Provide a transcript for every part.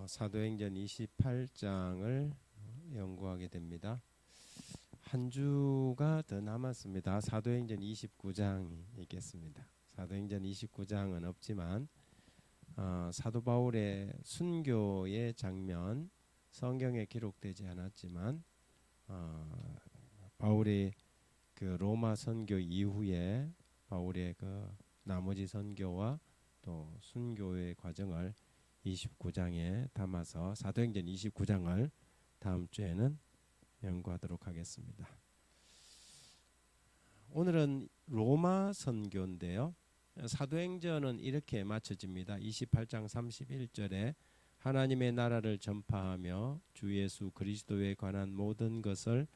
사도행전 28장을 연구하게 됩니다. 한 주가 더 남았습니다. 사도행전 29장이 있겠습니다. 사도행전 29장은 없지만 사도 바울의 순교의 장면, 성경에 기록되지 않았지만 바울이 그 로마 선교 이후에 바울의 그 나머지 선교와 또 순교의 과정을 29장에 담아서 사도행전 29장을 다음 주에는 연구하도록 하겠습니다. 오늘은 로마 선교인데요. 사도행전은 이렇게 마쳐집니다. 28장 31절에 하나님의 나라를 전파하며 주 예수 그리스도에 관한 모든 것을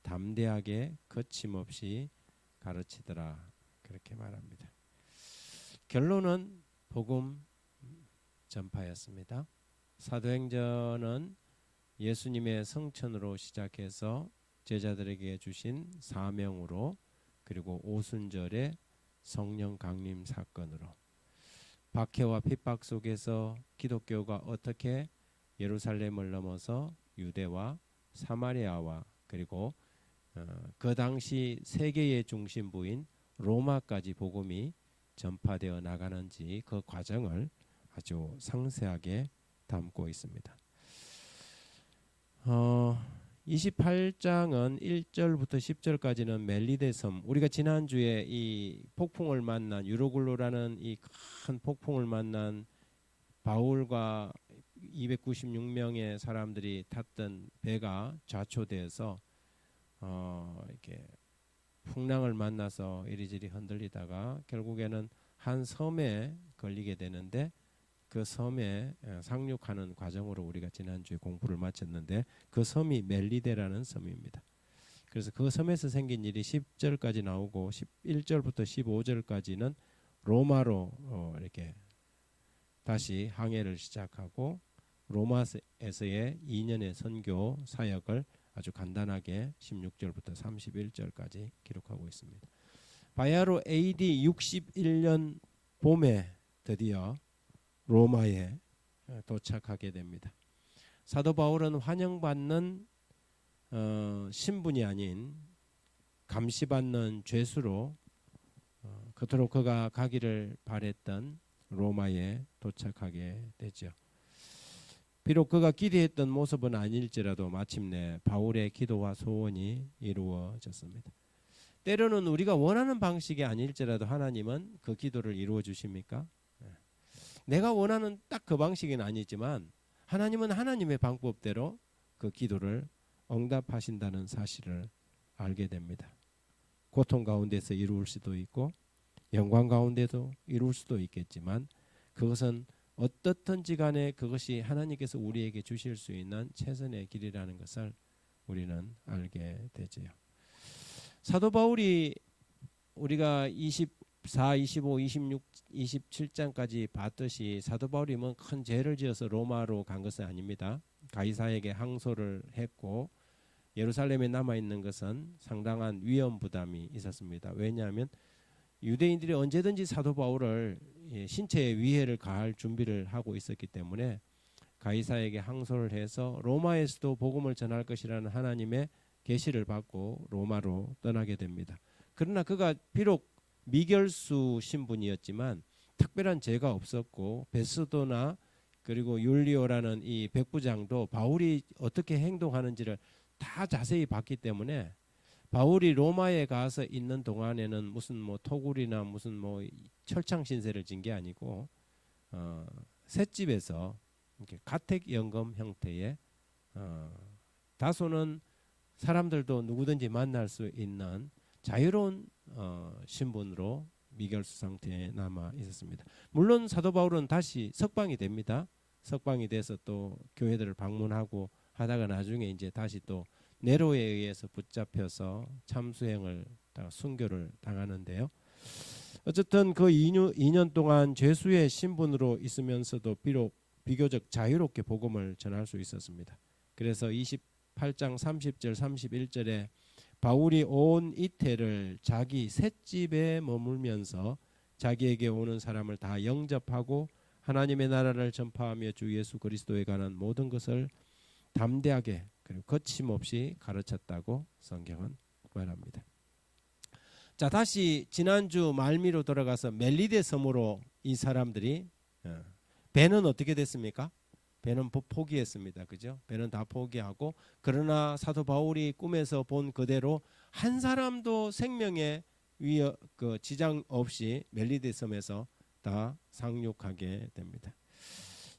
담대하게 거침없이 가르치더라. 그렇게 말합니다. 결론은 복음 전파였습니다. 사도행전은 예수님의 성천으로 시작해서 제자들에게 주신 사명으로, 그리고 오순절의 성령 강림 사건으로, 박해와 핍박 속에서 기독교가 어떻게 예루살렘을 넘어서 유대와 사마리아와 그리고 그 당시 세계의 중심부인 로마까지 복음이 전파되어 나가는지 그 과정을 아주 상세하게 담고 있습니다. 28장은 1절부터 10절까지는 멜리데 섬, 우리가 지난주에 이 폭풍을 만난 유로글로라는 이 큰 폭풍을 만난 바울과 296명의 사람들이 탔던 배가 좌초돼서 이렇게 풍랑을 만나서 이리저리 흔들리다가 결국에는 한 섬에 걸리게 되는데, 그 섬에 상륙하는 과정으로 우리가 지난주에 공부를 마쳤는데, 그 섬이 멜리데라는 섬입니다. 그래서 그 섬에서 생긴 일이 10절까지 나오고 11절부터 15절까지는 로마로 이렇게 다시 항해를 시작하고 로마에서의 2년의 선교 사역을 아주 간단하게 16절부터 31절까지 기록하고 있습니다. 바야흐로 AD 61년 봄에 드디어 로마에 도착하게 됩니다. 사도 바울은 환영받는 신분이 아닌 감시받는 죄수로 그토록 그가 가기를 바랬던 로마에 도착하게 되죠. 비록 그가 기대했던 모습은 아닐지라도 마침내 바울의 기도와 소원이 이루어졌습니다. 때로는 우리가 원하는 방식이 아닐지라도 하나님은 그 기도를 이루어 주십니까? 내가 원하는 딱 그 방식은 아니지만 하나님은 하나님의 방법대로 그 기도를 응답하신다는 사실을 알게 됩니다. 고통 가운데서 이루을 수도 있고 영광 가운데도 이룰 수도 있겠지만, 그것은 어떻든지 간에 그것이 하나님께서 우리에게 주실 수 있는 최선의 길이라는 것을 우리는 알게 되지요. 사도 바울이 우리가 24, 25, 26, 27장까지 봤듯이 사도 바울이 뭐 큰 죄를 지어서 로마로 간 것은 아닙니다. 가이사에게 항소를 했고 예루살렘에 남아있는 것은 상당한 위험 부담이 있었습니다. 왜냐하면 유대인들이 언제든지 사도 바울을 신체의 위해를 가할 준비를 하고 있었기 때문에 가이사에게 항소를 해서 로마에서도 복음을 전할 것이라는 하나님의 계시를 받고 로마로 떠나게 됩니다. 그러나 그가 비록 미결수 신분이었지만 특별한 죄가 없었고 베스도나 그리고 율리오라는 이 백부장도 바울이 어떻게 행동하는지를 다 자세히 봤기 때문에 바울이 로마에 가서 있는 동안에는 무슨 뭐 토굴이나 무슨 뭐 철창 신세를 진 게 아니고 셋집에서 이렇게 가택연금 형태의 다소는 사람들도 누구든지 만날 수 있는 자유로운 신분으로 미결수 상태에 남아 있었습니다. 물론 사도 바울은 다시 석방이 됩니다. 석방이 돼서 또 교회들을 방문하고 하다가 나중에 이제 다시 또 네로에 의해서 붙잡혀서 참수행을 순교를 당하는데요. 어쨌든 그 2년 동안 죄수의 신분으로 있으면서도 비교적 자유롭게 복음을 전할 수 있었습니다. 그래서 28장 30절 31절에 바울이 온 이태를 자기 셋집에 머물면서 자기에게 오는 사람을 다 영접하고 하나님의 나라를 전파하며 주 예수 그리스도에 관한 모든 것을 담대하게 그리고 거침없이 가르쳤다고 성경은 말합니다. 자, 다시 지난주 말미로 돌아가서 멜리데 섬으로 이 사람들이 배는 어떻게 됐습니까? 배는 포기했습니다. 그죠? 배는 다 포기하고, 그러나 사도 바울이 꿈에서 본 그대로 한 사람도 생명에 지장 없이 멜리데 섬에서 다 상륙하게 됩니다.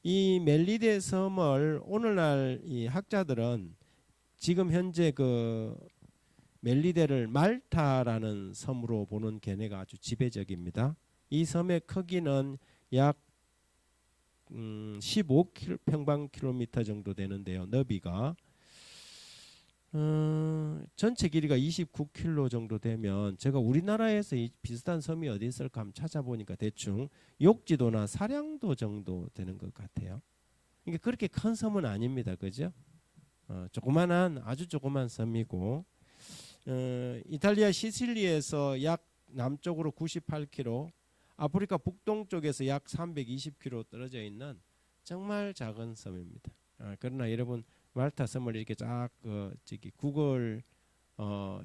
이 멜리데 섬을 오늘날 이 학자들은 지금 현재 그 멜리데를 말타라는 섬으로 보는 견해가 아주 지배적입니다. 이 섬의 크기는 약 15평방킬로미터 정도 되는데요. 너비가 전체 길이가 29km 정도 되면, 제가 우리나라에서 이 비슷한 섬이 어디 있을까 한번 찾아보니까 대충 욕지도나 사량도 정도 되는 것 같아요. 그러니까 그렇게 큰 섬은 아닙니다. 그죠? 조그만한 아주 조그만 섬이고, 이탈리아 시칠리에서 약 남쪽으로 98km, 아프리카 북동쪽에서 약 320km 떨어져 있는 정말 작은 섬입니다. 그러나 여러분, 말타 섬을 이렇게 쫙 구글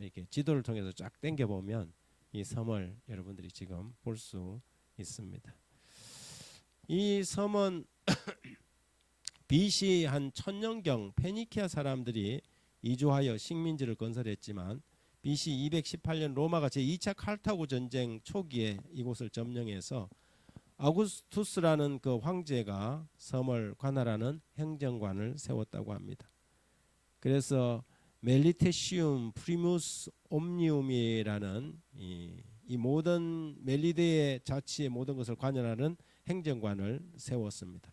이렇게 지도를 통해서 쫙 당겨 보면 이 섬을 여러분들이 지금 볼 수 있습니다. 이 섬은 BC 한 1000년경 페니키아 사람들이 이주하여 식민지를 건설했지만, BC 218년 로마가 제2차 칼타고 전쟁 초기에 이곳을 점령해서 아우구스투스라는 그 황제가 섬을 관할하는 행정관을 세웠다고 합니다. 그래서 멜리테시움 프리무스 옴니움이라는 이 모든 멜리데의 자치의 모든 것을 관할하는 행정관을 세웠습니다.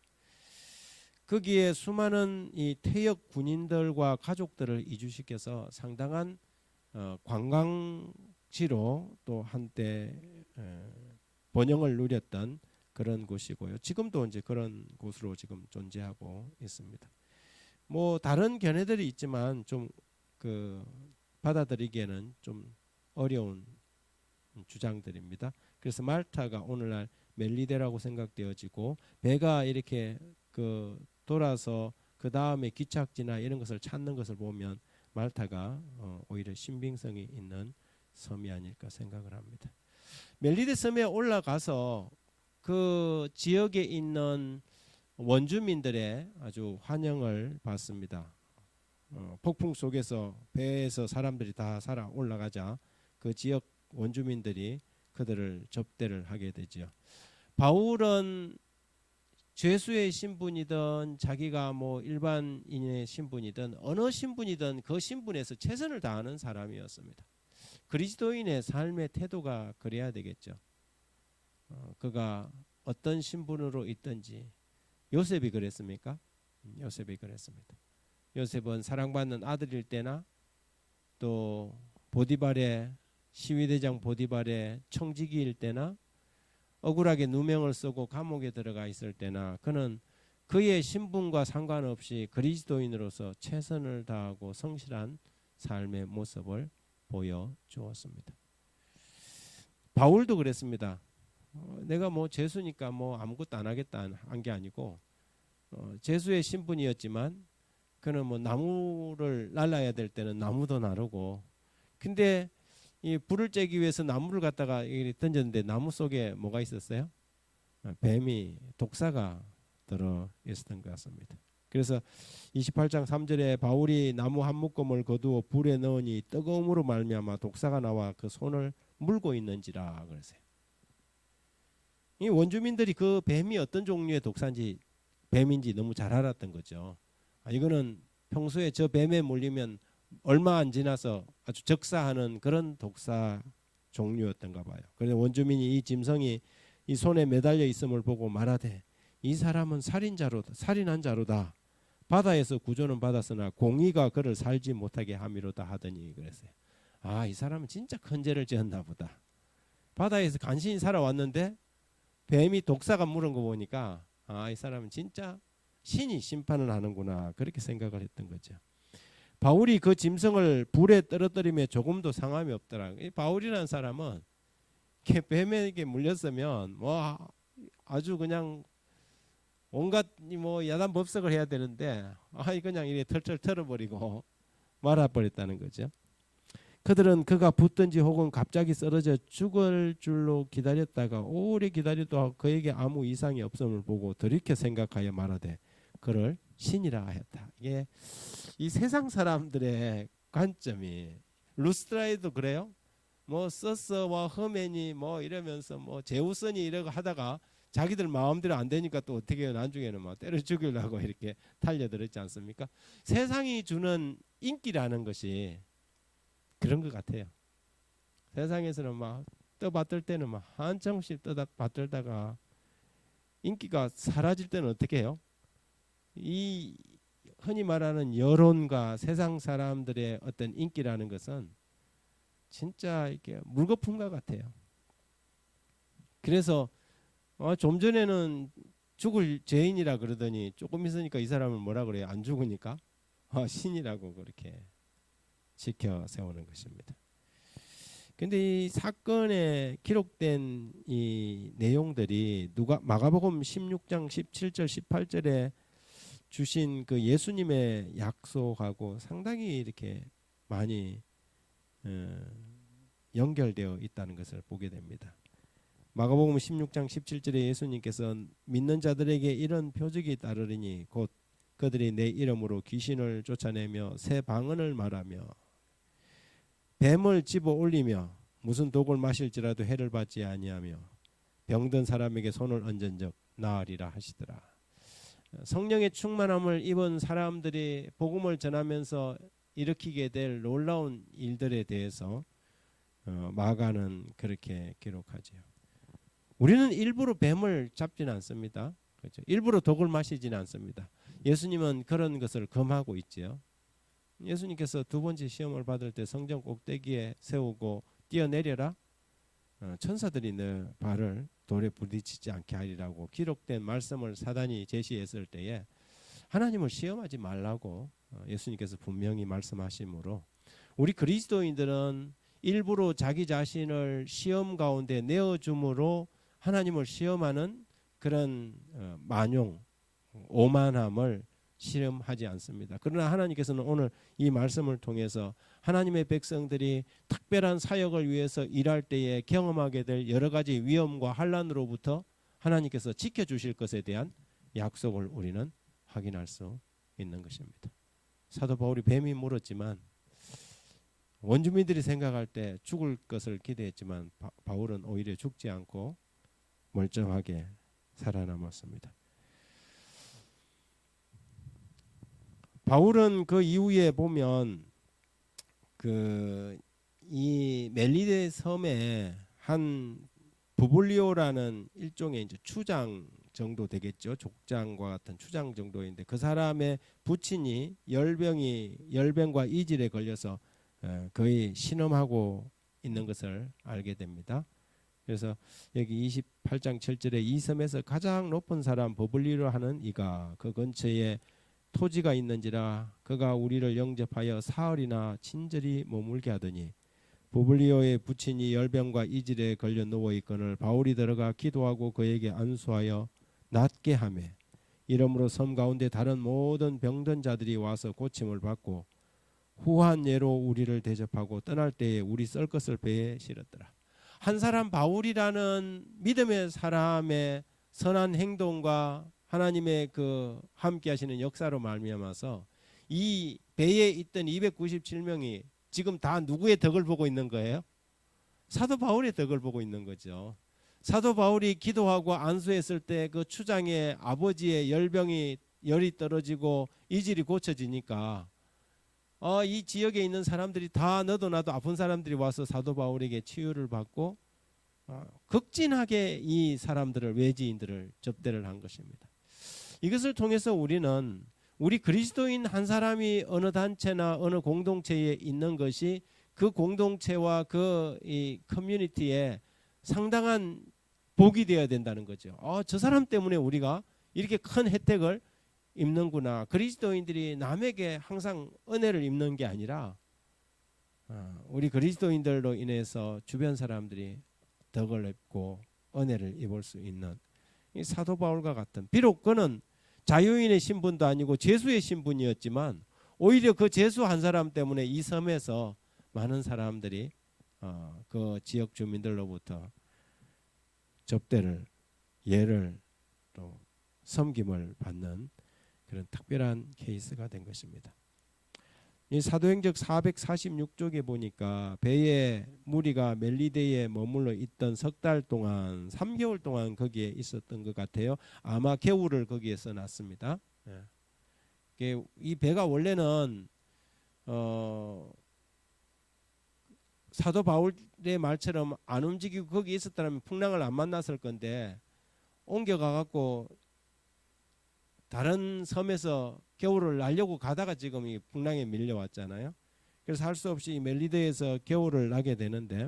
거기에 수많은 이 퇴역 군인들과 가족들을 이주시켜서 상당한 관광지로 또 한때 번영을 누렸던 그런 곳이고요. 지금도 이제 그런 곳으로 지금 존재하고 있습니다. 뭐 다른 견해들이 있지만 좀 받아들이기에는 좀 어려운 주장들입니다. 그래서 말타가 오늘날 멜리데라고 생각되어지고, 배가 이렇게 돌아서 그 다음에 기착지나 이런 것을 찾는 것을 보면 말타가 오히려 신빙성이 있는 섬이 아닐까 생각을 합니다. 멜리데 섬에 올라가서 그 지역에 있는 원주민들의 아주 환영을 받습니다. 폭풍 속에서 배에서 사람들이 다 살아 올라가자 그 지역 원주민들이 그들을 접대를 하게 되죠. 바울은 죄수의 신분이든 자기가 뭐 일반인의 신분이든 어느 신분이든 그 신분에서 최선을 다하는 사람이었습니다. 그리스도인의 삶의 태도가 그래야 되겠죠. 그가 어떤 신분으로 있든지. 요셉이 그랬습니까? 요셉이 그랬습니다. 요셉은 사랑받는 아들일 때나 또 보디발의 시위대장 보디발의 청지기일 때나 억울하게 누명을 쓰고 감옥에 들어가 있을 때나 그는 그의 신분과 상관없이 그리스도인으로서 최선을 다하고 성실한 삶의 모습을 보여주었습니다. 바울도 그랬습니다. 내가 뭐 죄수니까 뭐 아무것도 안 하겠다 한 게 아니고, 죄수의 신분이었지만 그는 뭐 나무를 날라야 될 때는 나무도 나르고, 근데 이 불을 쬐기 위해서 나무를 갖다가 던졌는데 나무 속에 뭐가 있었어요? 뱀이, 독사가 들어 있었던 것 같습니다. 그래서 28장 3절에 바울이 나무 한 묶음을 거두어 불에 넣으니 뜨거움으로 말미암아 독사가 나와 그 손을 물고 있는지라 그러세요. 이 원주민들이 그 뱀이 어떤 종류의 독사인지, 뱀인지 너무 잘 알았던 거죠. 이거는 평소에 저 뱀에 물리면 얼마 안 지나서 아주 적사하는 그런 독사 종류였던가 봐요. 그래서 원주민이 이 짐승이 이 손에 매달려 있음을 보고 말하되 이 사람은 살인한 자로다. 바다에서 구조는 받았으나 공의가 그를 살지 못하게 함이로다 하더니 그랬어요. 이 사람은 진짜 큰 죄를 지었나 보다. 바다에서 간신히 살아왔는데 뱀이 독사가 물은 거 보니까 이 사람은 진짜 신이 심판을 하는구나, 그렇게 생각을 했던 거죠. 바울이 그 짐승을 불에 떨어뜨리며 조금도 상함이 없더라. 이 바울이라는 사람은 뱀에게 물렸으면 뭐 아주 그냥 온갖 뭐 야단 법석을 해야 되는데 그냥 이렇게 털털 털어버리고 말아버렸다는 거죠. 그들은 그가 붙든지 혹은 갑자기 쓰러져 죽을 줄로 기다렸다가 오래 기다려도 그에게 아무 이상이 없음을 보고 돌이켜 생각하여 말하되 그를 신이라 하였다. 이게 이 세상 사람들의 관점이 루스드라에도 그래요. 뭐 서스와 허맨이 뭐 이러면서 뭐 제우스니 이러고 하다가 자기들 마음대로 안 되니까 또 어떻게 해요? 나중에는 막 때려 죽이려고 이렇게 달려들었지 않습니까? 세상이 주는 인기라는 것이 그런 것 같아요. 세상에서는 막 떠받들 때는 막 한참씩 떠받들다가 인기가 사라질 때는 어떻게 해요? 이 흔히 말하는 여론과 세상 사람들의 어떤 인기라는 것은 진짜 이렇게 물거품과 같아요. 그래서 좀 전에는 죽을 죄인이라 그러더니 조금 있으니까 이 사람을 뭐라 그래요? 안 죽으니까 신이라고 그렇게 지켜 세우는 것입니다. 근데 이 사건에 기록된 이 내용들이 마가복음 16장 17절 18절에 주신 그 예수님의 약속하고 상당히 이렇게 많이 연결되어 있다는 것을 보게 됩니다. 마가복음 16장 17절에 예수님께서 믿는 자들에게 이런 표적이 따르리니 곧 그들이 내 이름으로 귀신을 쫓아내며 새 방언을 말하며 뱀을 집어 올리며 무슨 독을 마실지라도 해를 받지 아니하며 병든 사람에게 손을 얹은 적 나으리라 하시더라. 성령의 충만함을 입은 사람들이 복음을 전하면서 일으키게 될 놀라운 일들에 대해서 마가는 그렇게 기록하죠. 우리는 일부러 뱀을 잡지는 않습니다. 그렇죠? 일부러 독을 마시지는 않습니다. 예수님은 그런 것을 금하고 있지요. 예수님께서 두 번째 시험을 받을 때 성전 꼭대기에 세우고 뛰어내려라. 천사들이 너 발을 돌에 부딪히지 않게 하리라고 기록된 말씀을 사단이 제시했을 때에 하나님을 시험하지 말라고 예수님께서 분명히 말씀하시므로 우리 그리스도인들은 일부러 자기 자신을 시험 가운데 내어줌으로 하나님을 시험하는 그런 만용, 오만함을 실험하지 않습니다. 그러나 하나님께서는 오늘 이 말씀을 통해서 하나님의 백성들이 특별한 사역을 위해서 일할 때에 경험하게 될 여러 가지 위험과 환난으로부터 하나님께서 지켜주실 것에 대한 약속을 우리는 확인할 수 있는 것입니다. 사도 바울이 뱀이 물었지만 원주민들이 생각할 때 죽을 것을 기대했지만 바울은 오히려 죽지 않고 멀쩡하게 살아남았습니다. 바울은 그 이후에 보면 이 멜리데 섬에 한 부블리오라는 일종의 이제 추장 정도 되겠죠. 족장과 같은 추장 정도인데 그 사람의 부친이 열병과 이질에 걸려서 거의 신음하고 있는 것을 알게 됩니다. 그래서 여기 28장 7절에 이 섬에서 가장 높은 사람 버블리로 하는 이가 그 근처에 토지가 있는지라 그가 우리를 영접하여 사흘이나 친절히 머물게 하더니 부블리오의 부친이 열병과 이질에 걸려 누워 있거늘 바울이 들어가 기도하고 그에게 안수하여 낫게 하며 이러므로 섬 가운데 다른 모든 병든 자들이 와서 고침을 받고 후한 예로 우리를 대접하고 떠날 때에 우리 썰 것을 배에 실었더라. 한 사람 바울이라는 믿음의 사람의 선한 행동과 하나님의 그 함께 하시는 역사로 말미암아서 이 배에 있던 297명이 지금 다 누구의 덕을 보고 있는 거예요? 사도 바울의 덕을 보고 있는 거죠. 사도 바울이 기도하고 안수했을 때 그 추장의 아버지의 열이 떨어지고 이질이 고쳐지니까 이 지역에 있는 사람들이 다 너도 나도 아픈 사람들이 와서 사도 바울에게 치유를 받고 극진하게 이 사람들을 외지인들을 접대를 한 것입니다. 이것을 통해서 우리는 우리 그리스도인 한 사람이 어느 단체나 어느 공동체에 있는 것이 그 공동체와 그 이 커뮤니티에 상당한 복이 되어야 된다는 거죠. 저 사람 때문에 우리가 이렇게 큰 혜택을 입는구나. 그리스도인들이 남에게 항상 은혜를 입는 게 아니라 우리 그리스도인들로 인해서 주변 사람들이 덕을 입고 은혜를 입을 수 있는 이 사도 바울과 같은, 비록 그는 자유인의 신분도 아니고 죄수의 신분이었지만 오히려 그 죄수 한 사람 때문에 이 섬에서 많은 사람들이 그 지역 주민들로부터 접대를, 예를, 또 섬김을 받는 그런 특별한 케이스가 된 것입니다. 이 사도행적 446쪽에 보니까 배에 무리가 멜리데에 머물러 있던 석 달 동안 3개월 동안 거기에 있었던 것 같아요. 아마 겨울을 거기에 써놨습니다. 이 배가 원래는 사도 바울의 말처럼 안 움직이고 거기 있었다면 풍랑을 안 만났을 건데 옮겨가 갖고 다른 섬에서 겨울을 나려고 가다가 지금 이 풍랑에 밀려왔잖아요. 그래서 할 수 없이 멜리데에서 겨울을 나게 되는데,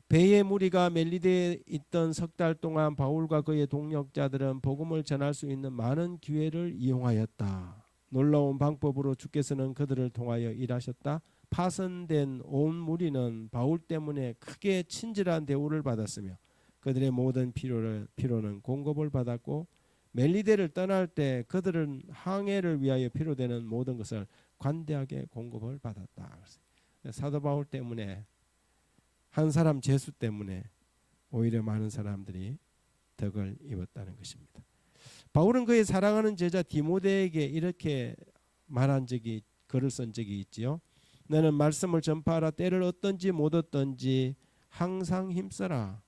배의 무리가 멜리데에 있던 석 달 동안 바울과 그의 동역자들은 복음을 전할 수 있는 많은 기회를 이용하였다. 놀라운 방법으로 주께서는 그들을 통하여 일하셨다. 파선된 온 무리는 바울 때문에 크게 친절한 대우를 받았으며 그들의 모든 필요는 공급을 받았고 멜리데를 떠날 때 그들은 항해를 위하여 필요되는 모든 것을 관대하게 공급을 받았다. 사도 바울 때문에, 한 사람 죄수 때문에 오히려 많은 사람들이 덕을 입었다는 것입니다. 바울은 그의 사랑하는 제자 디모데에게 이렇게 말한 적이, 글을 쓴 적이 있지요. 너는 말씀을 전파하라. 때를 얻든지 못 얻든지 항상 힘써라.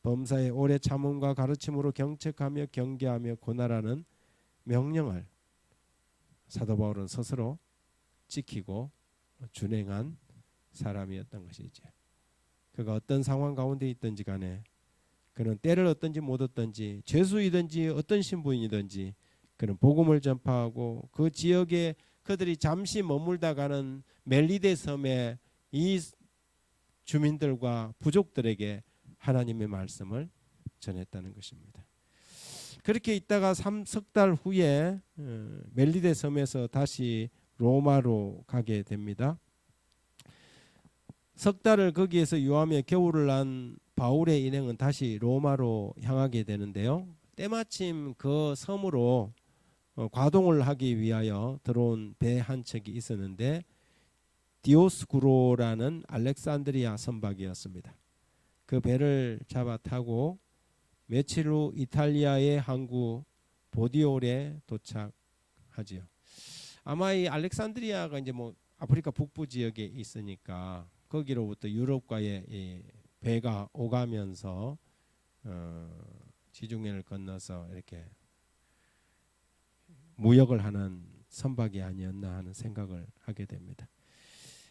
범사에 오래 참음과 가르침으로 경책하며 경계하며 고난하는 명령을 사도 바울은 스스로 지키고 준행한 사람이었던 것이죠. 그가 어떤 상황 가운데 있든지 간에 그는 때를 얻든지 못 얻든지 죄수이든지 어떤 신분이든지 그는 복음을 전파하고 그 지역에 그들이 잠시 머물다가는 멜리데 섬의 이 주민들과 부족들에게 하나님의 말씀을 전했다는 것입니다. 그렇게 있다가 석 달 후에 멜리데 섬에서 다시 로마로 가게 됩니다. 석 달을 거기에서 유하며 겨울을 난 바울의 일행은 다시 로마로 향하게 되는데요. 때마침 그 섬으로 과동을 하기 위하여 들어온 배 한 척이 있었는데 디오스구로라는 알렉산드리아 선박이었습니다. 그 배를 잡아 타고 며칠 후 이탈리아의 항구 보디올에 도착하지요. 아마 이 알렉산드리아가 이제 뭐 아프리카 북부 지역에 있으니까 거기로부터 유럽과의 이 배가 오가면서 지중해를 건너서 이렇게 무역을 하는 선박이 아니었나 하는 생각을 하게 됩니다.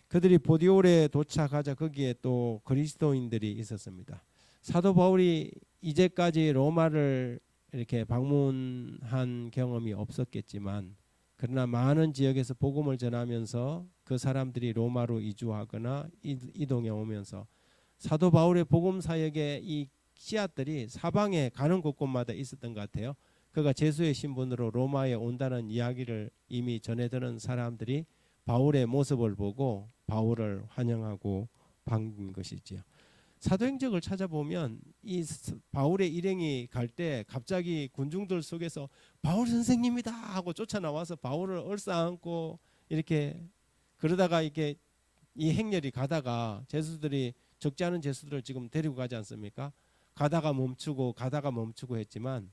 그들이 보디올에 도착하자 거기에 또 그리스도인들이 있었습니다. 사도 바울이 이제까지 로마를 이렇게 방문한 경험이 없었겠지만 그러나 많은 지역에서 복음을 전하면서 그 사람들이 로마로 이주하거나 이동해 오면서 사도 바울의 복음 사역의 이 씨앗들이 사방에 가는 곳곳마다 있었던 것 같아요. 그가 제수의 신분으로 로마에 온다는 이야기를 이미 전해 들은 사람들이 바울의 모습을 보고 바울을 환영하고 반긴 것이지요. 사도행적을 찾아보면 이 바울의 일행이 갈 때 갑자기 군중들 속에서 바울 선생님이다 하고 쫓아나와서 바울을 얼싸안고 이렇게 그러다가 이렇게 이 행렬이 가다가 제수들이 적지 않은 제수들을 지금 데리고 가지 않습니까? 가다가 멈추고 했지만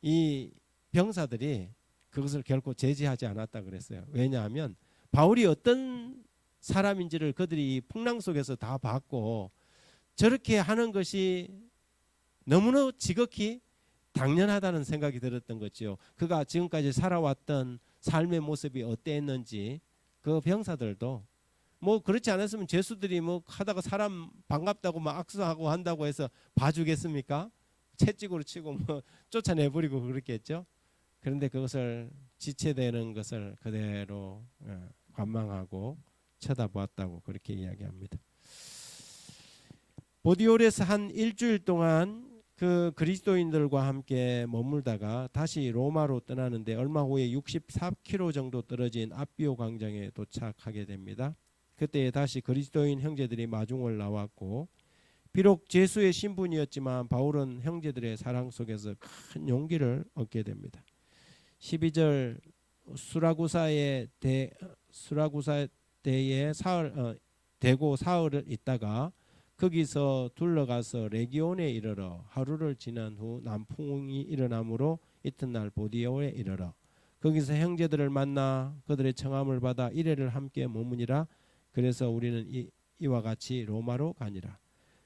이 병사들이 그것을 결코 제지하지 않았다 그랬어요. 왜냐하면 바울이 어떤 사람인지를 그들이 풍랑 속에서 다 봤고 저렇게 하는 것이 너무나 지극히 당연하다는 생각이 들었던 거죠. 그가 지금까지 살아왔던 삶의 모습이 어땠는지 그 병사들도 뭐 그렇지 않았으면 죄수들이 뭐 하다가 사람 반갑다고 막 악수하고 한다고 해서 봐주겠습니까? 채찍으로 치고 뭐 쫓아내버리고 그렇겠죠. 그런데 그것을 지체되는 것을 그대로 관망하고 쳐다보았다고 그렇게 이야기합니다. 보디올에서 한 일주일 동안 그 그리스도인들과 함께 머물다가 다시 로마로 떠나는데 얼마 후에 64km 정도 떨어진 아비오 광장에 도착하게 됩니다. 그때 다시 그리스도인 형제들이 마중을 나왔고 비록 죄수의 신분이었지만 바울은 형제들의 사랑 속에서 큰 용기를 얻게 됩니다. 12절 수라구사 대에 대고 사흘을 있다가 거기서 둘러가서 레기온에 이르러 하루를 지난 후 남풍이 일어나므로 이튿날 보디오에 이르러 거기서 형제들을 만나 그들의 청함을 받아 이레를 함께 머무니라. 그래서 우리는 이와 같이 로마로 가니라.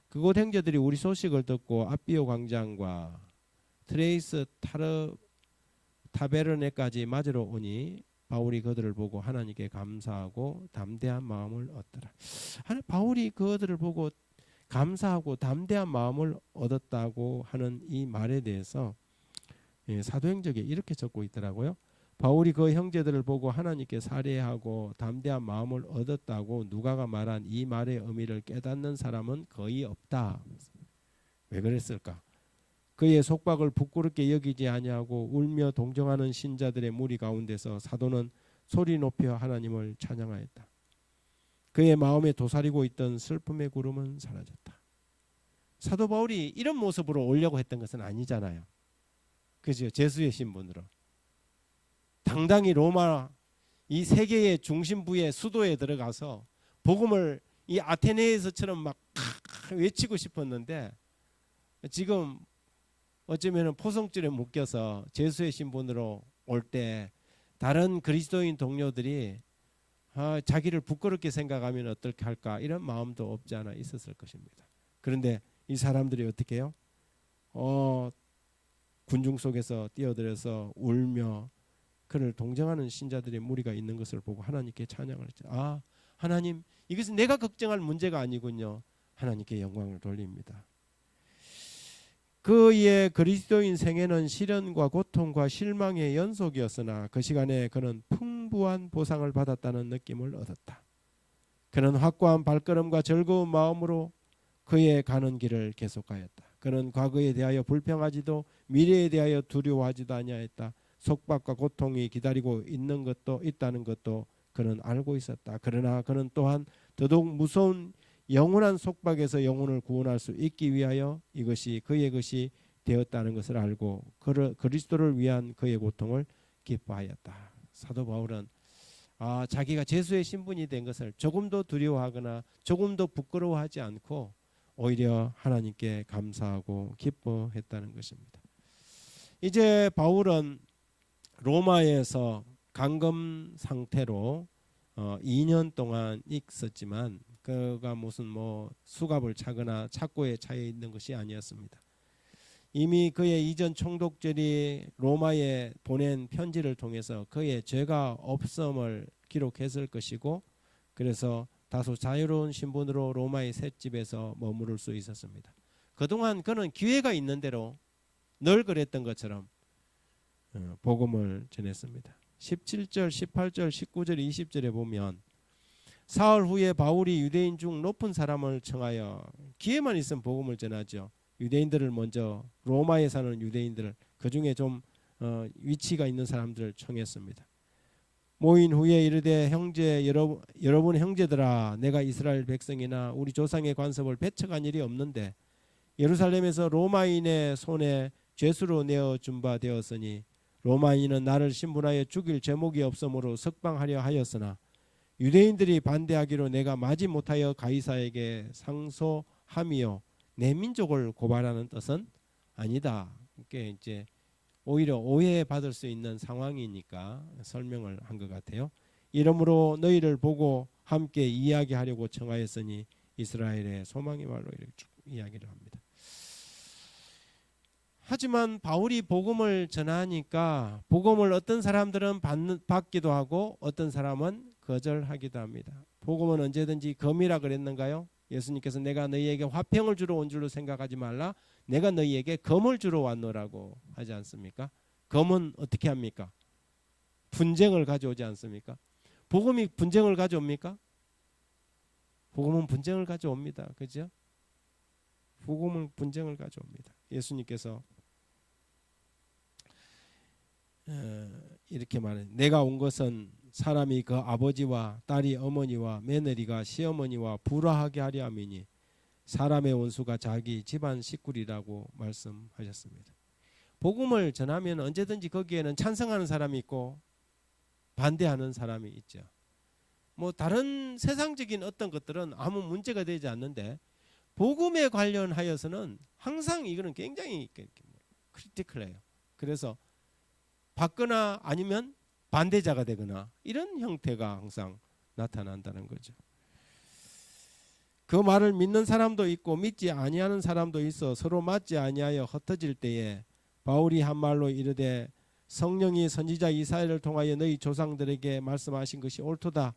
그곳 형제들이 우리 소식을 듣고 아비오 광장과 트레이스 타베르네까지 맞으러 오니 바울이 그들을 보고 하나님께 감사하고 담대한 마음을 얻더라. 바울이 그들을 보고 감사하고 담대한 마음을 얻었다고 하는 이 말에 대해서 사도행전에 이렇게 적고 있더라고요. 바울이 그 형제들을 보고 하나님께 살해하고 담대한 마음을 얻었다고 누가가 말한 이 말의 의미를 깨닫는 사람은 거의 없다. 왜 그랬을까? 그의 속박을 부끄럽게 여기지 아니하고 울며 동정하는 신자들의 무리 가운데서 사도는 소리 높여 하나님을 찬양하였다. 그의 마음에 도사리고 있던 슬픔의 구름은 사라졌다. 사도 바울이 이런 모습으로 오려고 했던 것은 아니잖아요. 그죠? 제수의 신분으로 당당히 로마 이 세계의 중심부의 수도에 들어가서 복음을 이 아테네에서처럼 막 외치고 싶었는데 지금 어쩌면 포성줄에 묶여서 제수의 신분으로 올 때 다른 그리스도인 동료들이 자기를 부끄럽게 생각하면 어떻게 할까 이런 마음도 없지 않아 있었을 것입니다. 그런데 이 사람들이 어떻게 해요? 군중 속에서 뛰어들어서 울며 그를 동정하는 신자들의 무리가 있는 것을 보고 하나님께 찬양을 했죠. 하나님, 이것은 내가 걱정할 문제가 아니군요. 하나님께 영광을 돌립니다. 그의 그리스도인 생애는 시련과 고통과 실망의 연속이었으나 그 시간에 그는 풍부한 보상을 받았다는 느낌을 얻었다. 그는 확고한 발걸음과 즐거운 마음으로 그의 가는 길을 계속하였다. 그는 과거에 대하여 불평하지도 미래에 대하여 두려워하지도 아니하였다. 속박과 고통이 기다리고 있다는 것도 그는 알고 있었다. 그러나 그는 또한 더더욱 무서운 영원한 속박에서 영혼을 구원할 수 있기 위하여 이것이 그의 것이 되었다는 것을 알고 그리스도를 위한 그의 고통을 기뻐하였다. 사도 바울은 자기가 제수의 신분이 된 것을 조금도 두려워하거나 조금도 부끄러워하지 않고 오히려 하나님께 감사하고 기뻐했다는 것입니다. 이제 바울은 로마에서 감금 상태로 2년 동안 있었지만 그가 무슨 수갑을 차거나 착고에 차여 있는 것이 아니었습니다. 이미 그의 이전 총독들이 로마에 보낸 편지를 통해서 그의 죄가 없음을 기록했을 것이고 그래서 다소 자유로운 신분으로 로마의 셋집에서 머무를 수 있었습니다. 그동안 그는 기회가 있는 대로 늘 그랬던 것처럼 복음을 전했습니다. 17절, 18절, 19절, 20절에 보면 사흘 후에 바울이 유대인 중 높은 사람을 청하여 기회만 있으면 복음을 전하죠. 유대인들을 먼저 로마에 사는 유대인들을 그중에 좀 위치가 있는 사람들을 청했습니다. 모인 후에 이르되 형제 여러분 형제들아 내가 이스라엘 백성이나 우리 조상의 관습을 배척한 일이 없는데 예루살렘에서 로마인의 손에 죄수로 내어준 바 되었으니 로마인은 나를 신분하여 죽일 제목이 없으므로 석방하려 하였으나 유대인들이 반대하기로 내가 마지 못하여 가이사에게 상소함이요 내 민족을 고발하는 뜻은 아니다. 그게 이제 오히려 오해받을 수 있는 상황이니까 설명을 한 것 같아요. 이러므로 너희를 보고 함께 이야기하려고 청하였으니 이스라엘의 소망의 말로 이렇게 쭉 이야기를 합니다. 하지만 바울이 복음을 전하니까 복음을 어떤 사람들은 받기도 하고 어떤 사람은 거절하기도 합니다. 복음은 언제든지 검이라 그랬는가요? 예수님께서 내가 너희에게 화평을 주러 온 줄로 생각하지 말라. 내가 너희에게 검을 주러 왔노라고 하지 않습니까? 검은 어떻게 합니까? 분쟁을 가져오지 않습니까? 복음이 분쟁을 가져옵니까? 복음은 분쟁을 가져옵니다. 그죠? 복음은 분쟁을 가져옵니다. 예수님께서 이렇게 말해 내가 온 것은 사람이 그 아버지와 딸이 어머니와 며느리가 시어머니와 불화하게 하려 함이니 사람의 원수가 자기 집안 식구리라고 말씀하셨습니다. 복음을 전하면 언제든지 거기에는 찬성하는 사람이 있고 반대하는 사람이 있죠. 뭐 다른 세상적인 어떤 것들은 아무 문제가 되지 않는데 복음에 관련하여서는 항상 이거는 굉장히 크리티컬해요. 그래서 받거나 아니면 반대자가 되거나 이런 형태가 항상 나타난다는 거죠. 그 말을 믿는 사람도 있고 믿지 아니하는 사람도 있어 서로 맞지 아니하여 흩어질 때에 바울이 한 말로 이르되 성령이 선지자 이사야를 통하여 너희 조상들에게 말씀하신 것이 옳도다.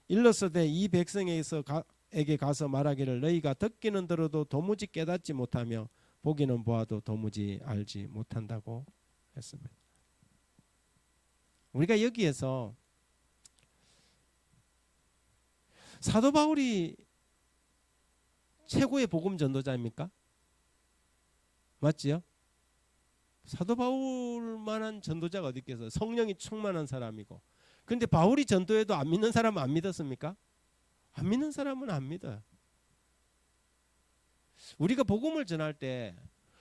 일렀으되 이 백성에게 가서 말하기를 너희가 듣기는 들어도 도무지 깨닫지 못하며 보기는 보아도 도무지 알지 못한다고 했습니다. 우리가 여기에서 사도 바울이 최고의 복음 전도자입니까? 맞지요? 사도 바울만한 전도자가 어디 있겠어요? 성령이 충만한 사람이고. 그런데 바울이 전도해도 안 믿는 사람은 안 믿었습니까? 안 믿는 사람은 안 믿어요. 우리가 복음을 전할 때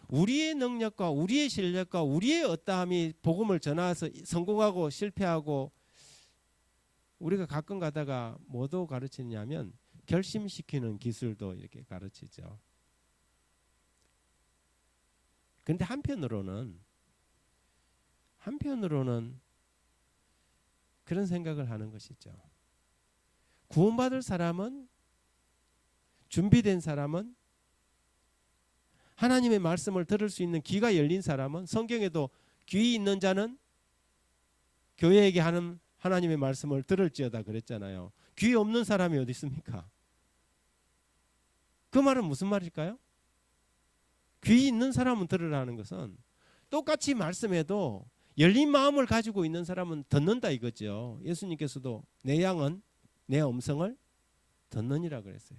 우리의 능력과 우리의 실력과 우리의 어떠함이 복음을 전해서 성공하고 실패하고 우리가 가끔 가다가 뭐도 가르치냐면 결심시키는 기술도 이렇게 가르치죠. 그런데 한편으로는 그런 생각을 하는 것이죠. 구원받을 사람은 준비된 사람은 하나님의 말씀을 들을 수 있는 귀가 열린 사람은 성경에도 귀 있는 자는 교회에게 하는 하나님의 말씀을 들을지어다 그랬잖아요. 귀 없는 사람이 어디 있습니까? 그 말은 무슨 말일까요? 귀 있는 사람은 들으라는 것은 똑같이 말씀해도 열린 마음을 가지고 있는 사람은 듣는다 이거죠. 예수님께서도 내 양은 내 음성을 듣느니라 그랬어요.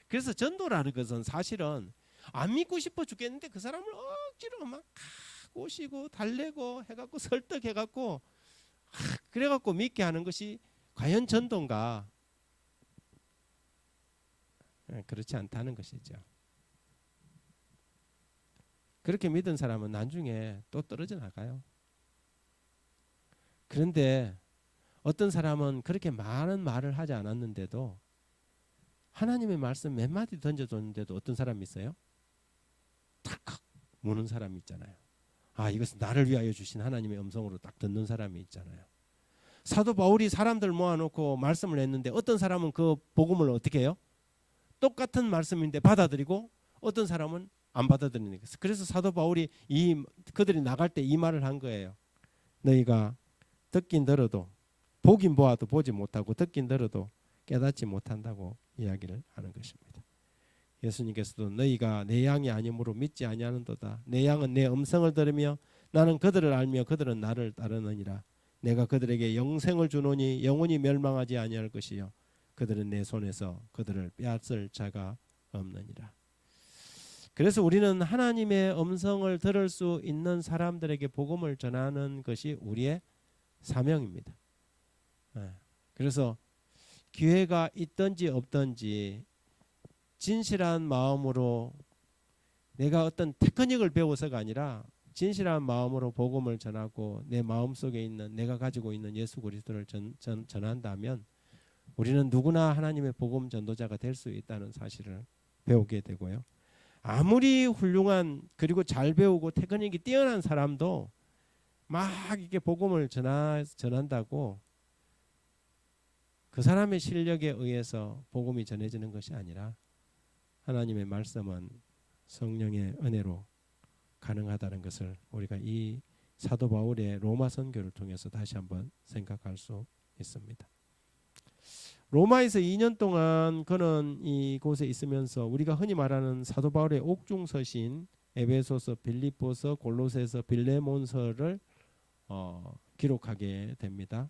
그래서 전도라는 것은 사실은 안 믿고 싶어 죽겠는데 그 사람을 억지로 막 꼬시고 달래고 해갖고 설득해갖고 그래갖고 믿게 하는 것이 과연 전도인가? 그렇지 않다는 것이죠. 그렇게 믿은 사람은 나중에 또 떨어져 나가요. 그런데 어떤 사람은 그렇게 많은 말을 하지 않았는데도 하나님의 말씀 몇 마디 던져줬는데도 어떤 사람이 있어요? 탁 무는 사람이 있잖아요. 아, 이것은 나를 위하여 주신 하나님의 음성으로 딱 듣는 사람이 있잖아요. 사도 바울이 사람들 모아놓고 말씀을 했는데 어떤 사람은 그 복음을 어떻게 해요? 똑같은 말씀인데 받아들이고 어떤 사람은 안 받아들이는 거예요. 그래서 사도 바울이 그들이 나갈 때 이 말을 한 거예요. 너희가 듣긴 들어도 보긴 보아도 보지 못하고 듣긴 들어도 깨닫지 못한다고 이야기를 하는 것입니다. 예수님께서도 너희가 내 양이 아니므로 믿지 아니하는도다. 내 양은 내 음성을 들으며 나는 그들을 알며 그들은 나를 따르느니라. 내가 그들에게 영생을 주노니 영원히 멸망하지 아니할 것이요 그들은 내 손에서 그들을 빼앗을 자가 없느니라. 그래서 우리는 하나님의 음성을 들을 수 있는 사람들에게 복음을 전하는 것이 우리의 사명입니다. 그래서 기회가 있든지 없든지 진실한 마음으로 내가 어떤 테크닉을 배워서가 아니라 진실한 마음으로 복음을 전하고 내 마음속에 있는 내가 가지고 있는 예수 그리스도를 전한다면 우리는 누구나 하나님의 복음 전도자가 될 수 있다는 사실을 배우게 되고요. 아무리 훌륭한 그리고 잘 배우고 테크닉이 뛰어난 사람도 막 이렇게 복음을 전한다고 그 사람의 실력에 의해서 복음이 전해지는 것이 아니라 하나님의 말씀은 성령의 은혜로 가능하다는 것을 우리가 이 사도 바울의 로마 선교를 통해서 다시 한번 생각할 수 있습니다. 로마에서 2년 동안 그는 이곳에 있으면서 우리가 흔히 말하는 사도 바울의 옥중서신 에베소서, 빌립보서, 골로새서, 빌레몬서를 기록하게 됩니다.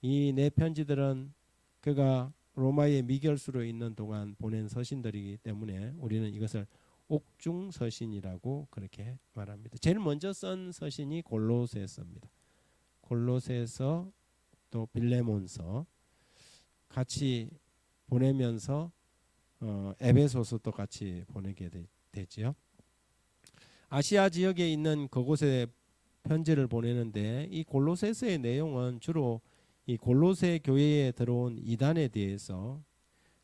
이 네 편지들은 그가 로마의 미결수로 있는 동안 보낸 서신들이기 때문에 우리는 이것을 옥중서신이라고 그렇게 말합니다. 제일 먼저 쓴 서신이 골로새서입니다. 골로새서 또 빌레몬서 같이 보내면서 에베소서도 같이 보내게 되지요. 아시아 지역에 있는 그곳에 편지를 보내는데 이 골로새서의 내용은 주로 이 골로새 교회에 들어온 이단에 대해서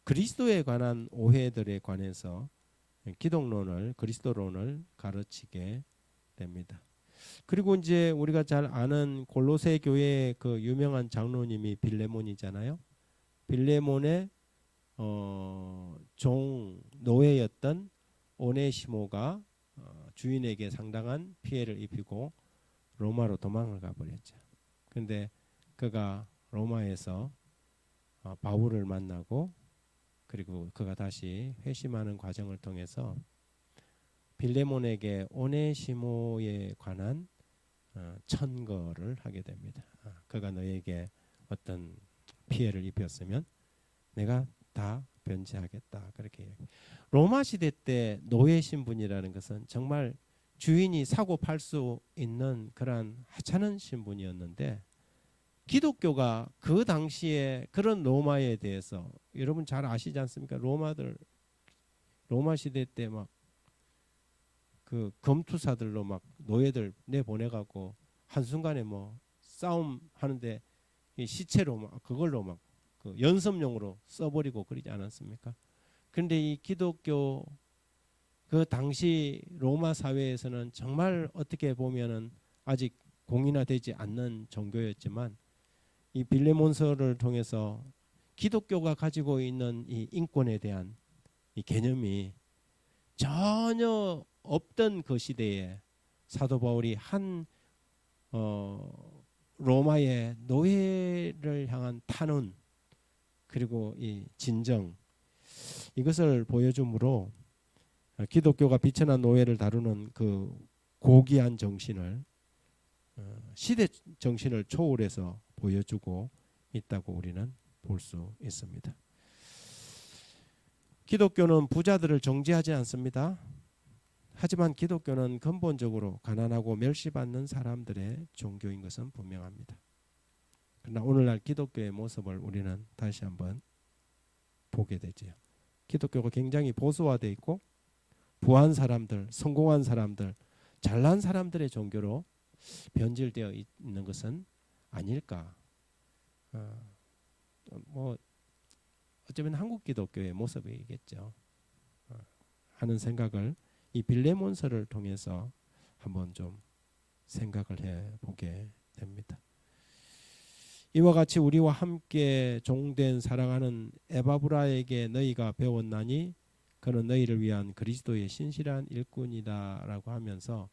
그리스도에 관한 오해들에 관해서 기독론을 그리스도론을 가르치게 됩니다. 그리고 이제 우리가 잘 아는 골로새 교회의 그 유명한 장로님이 빌레몬이잖아요. 빌레몬의 종 노예였던 오네시모가 주인에게 상당한 피해를 입히고 로마로 도망을 가버렸죠. 근데 그가 로마에서 바울을 만나고 그리고 그가 다시 회심하는 과정을 통해서 빌레몬에게 오네시모에 관한 천거를 하게 됩니다. 그가 너에게 어떤 피해를 입혔으면 내가 다 변제하겠다. 그렇게 얘기해요. 로마 시대 때 노예 신분이라는 것은 정말 주인이 사고 팔 수 있는 그러한 하찮은 신분이었는데 기독교가 그 당시에 그런 로마에 대해서 여러분 잘 아시지 않습니까? 로마 시대 때 막 그 검투사들로 막 노예들 내보내갖고 한순간에 뭐 싸움 하는데 이 시체로 막 그걸로 막 그 연습용으로 써버리고 그러지 않았습니까? 그런데 이 기독교 그 당시 로마 사회에서는 정말 어떻게 보면은 아직 공인화되지 않는 종교였지만 이 빌레몬서를 통해서 기독교가 가지고 있는 이 인권에 대한 이 개념이 전혀 없던 그 시대에 사도 바울이 한 로마의 노예를 향한 탄원 그리고 이 진정 이것을 보여주므로 기독교가 비천한 노예를 다루는 그 고귀한 정신을 시대 정신을 초월해서 보여주고 있다고 우리는 볼 수 있습니다. 기독교는 부자들을 정죄하지 않습니다. 하지만 기독교는 근본적으로 가난하고 멸시받는 사람들의 종교인 것은 분명합니다. 그러나 오늘날 기독교의 모습을 우리는 다시 한번 보게 되지요. 기독교가 굉장히 보수화되어 있고 부한 사람들, 성공한 사람들, 잘난 사람들의 종교로 변질되어 있는 것은 아닐까. 뭐 어쩌면 한국 기독교의 모습이겠죠. 하는 생각을 이 빌레몬서를 통해서 한번 좀 생각을 해보게 됩니다. 이와 같이 우리와 함께 종된 사랑하는 에바브라에게 너희가 배웠나니 그는 너희를 위한 그리스도의 신실한 일꾼이다라고 하면서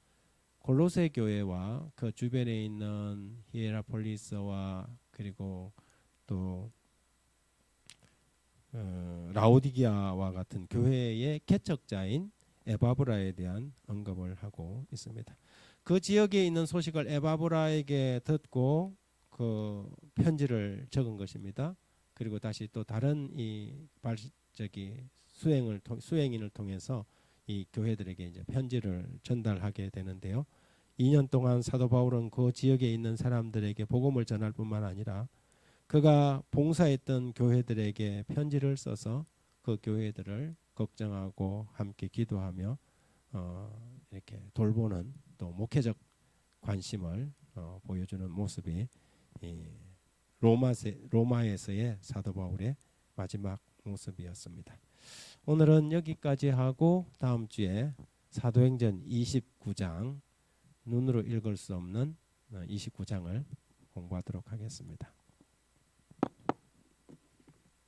골로새 교회와 그 주변에 있는 히에라폴리스와 그리고 또 라오디게아와 같은 교회의 개척자인 에바브라에 대한 언급을 하고 있습니다. 그 지역에 있는 소식을 에바브라에게 듣고 그 편지를 적은 것입니다. 그리고 다시 또 다른 이 수행인을 통해서 이 교회들에게 이제 편지를 전달하게 되는데요. 2년 동안 사도 바울은 그 지역에 있는 사람들에게 복음을 전할 뿐만 아니라 그가 봉사했던 교회들에게 편지를 써서 그 교회들을 걱정하고 함께 기도하며 이렇게 돌보는 또 목회적 관심을 보여주는 모습이 이 로마에서의 사도 바울의 마지막 모습이었습니다. 오늘은 여기까지 하고 다음 주에 사도행전 29장 눈으로 읽을 수 없는 29장을 공부하도록 하겠습니다.